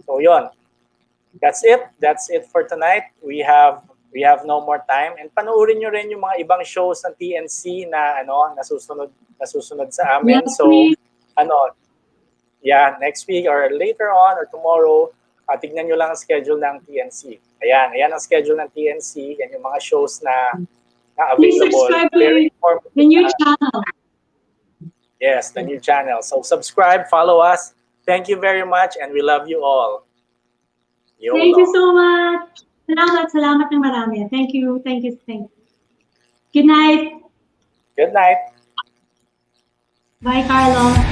So, yun. That's it. That's it for tonight. We have no more time. And panoorin nyo rin yung mga ibang shows ng TNC na nasusunod sa amin. So, yeah, next week or later on or tomorrow, tignan nyo lang ang schedule ng TNC. Ayan ang schedule ng TNC. Yan yung mga shows na Please available. subscribe Very to informative. the new channel. Yes, the new channel. So subscribe, follow us. Thank you very much and we love you all. YoLaw. Thank you so much. Salamat ng marami. Thank you. Good night. Good night. Bye, Carlo.